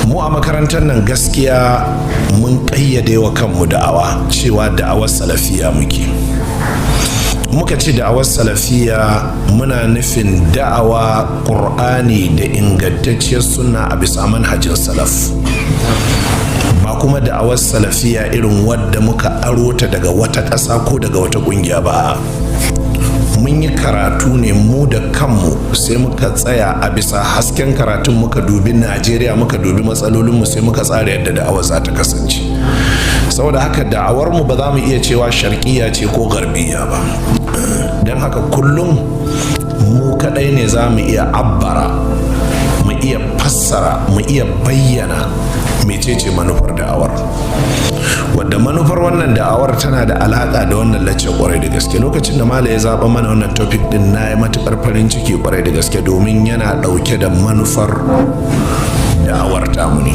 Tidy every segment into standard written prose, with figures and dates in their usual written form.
mu a makarantar nan gaskiya mun kayyade wa kanmu da'awa cewa da'awar salafiya muka ce da'awar salafiya muna nufin da'awa ƙur'ani da ingantacciyar sunna a bisa manhajin salaf, ba kuma da'awar salafiya irin wadda muka aro ta daga wata ƙasa ko daga wata ƙungiya ba. Mun yi karatu ne mu da kanmu, sai muka tsaya a bisa hasken karatun, muka dubi Najeriya, muka dubi matsalolinmu, sai muka tsara yadda da'awar za ta kasance. Saboda haka da'awar mu ba za mu iya cewa sharqiyya ce ko garbiya ba, don haka kullum mu kadai ne za mu iya abbara, mu iya fassara, mu iya bayyana mecece manufar da'awar, wadda manufar wannan da'awar tana da alaka da wannan lacce kwarai da gaske. Lokacin da Malam ya zaɓa mana wannan topic din, na yi matukar farin ciki kwarai da gaske, domin yana ɗauke da manufar da'awar tamu ne.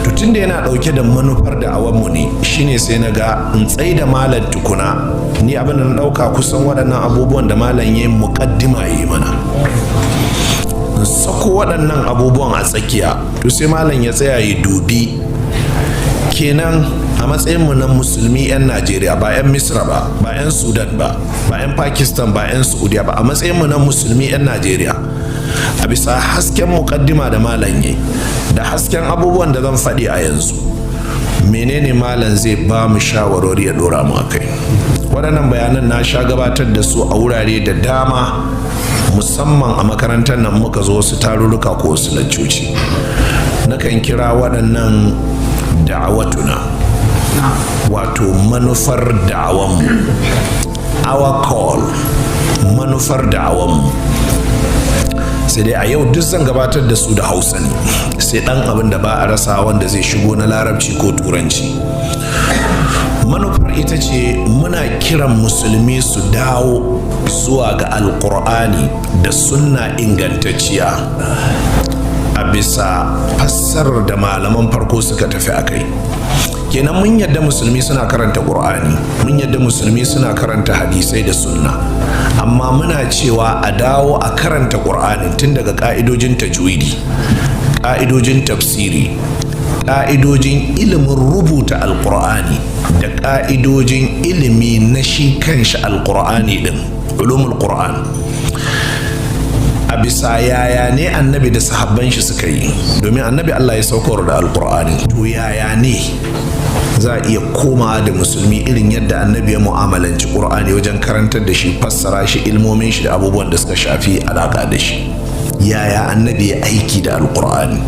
To tunda yana ɗauke da manufar da'awar mu ne, shine sai na ga in tsai da Malam tukuna, ni abin da na ɗauka kusan waɗannan abubuwan da Malam ya yi muƙaddima yi mana, sako waɗannan abubuwan a tsakiya, to sai Malam ya tsaya ya dubi kenan a matsayinmu na musulmi 'yan Najeriya, ba 'yan Misra ba, ba 'yan Sudan ba, ba 'yan Pakistan, ba 'yan Saudiya ba, a matsayinmu na musulmi 'yan Najeriya, a bisa hasken muƙaddima da Malam ya da hasken abubuwan da zan faɗi a yanzu, menene Malam zai ba mu shawarwari ya ɗora mu a kai. Waɗannan bayanan na sha gabatar da su a wurare da dama, musamman a makarantar nan muka zo wasu tarurruka ko wasu laccoci. Nakan kira waɗannan da'awatuna, wato manufar da'awanmu, our call, manufar da'awanmu. Sai dai a yau duk zan gabatar da su da Hausa ne, sai ɗan abin da ba a rasa wanda zai shigo na Larabci ko Turanci. Manufar ita ce muna kiran musulmi su dawo zuwa ga Alƙur'ani da sunna ingantacciya a bisa fassarar da malaman farko suka tafi a kai. Kenan mun yadda musulmi suna karanta Ƙur'ani, mun yadda musulmi suna karanta hadisai da sunna, amma muna cewa a dawo a karanta Ƙur'ani tun daga ƙa'idojin tajwidi, ƙa'idojin tafsiri, ƙa'idojin ilimin rubuta alƙur'ani da ƙa'idojin ilimi na shi kanshi alƙur'ani ɗin, ulumul Ƙur'an. A bisa yaya ne Annabi da sahabban shi suka yi, domin Annabi Allah ya saukar da alƙur'ani, to yaya ne za a iya koma da musulmi irin yadda Annabi ya mu'amalanci Ƙur'ani wajen karantar da shi, fassara shi, ilmomin shi da abubuwan da suka shafi alaƙa da shi. Yaya Annabi ya aiki da alƙur'ani,